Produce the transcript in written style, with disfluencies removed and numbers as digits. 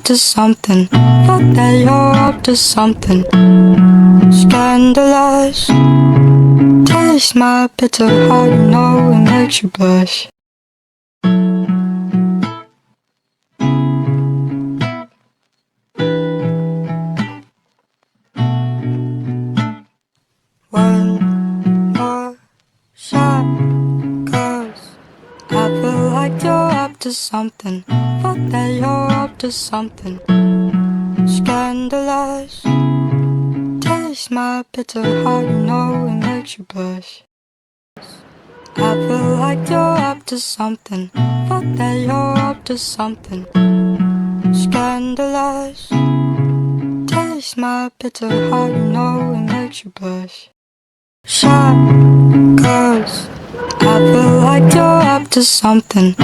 up to something. Thought that you're up to something scandalous. Taste my bitter heart, you know it makes you blush. When your shot goes, I feel like you're up to something. Thought that you're up to something scandalous. Taste my bitter heart, you know it makes you blush. I feel like you're up to something. Thought that you're up to something scandalous. Taste my bitter heart, you know it makes you blush. Shot goes, I feel like you're up to something.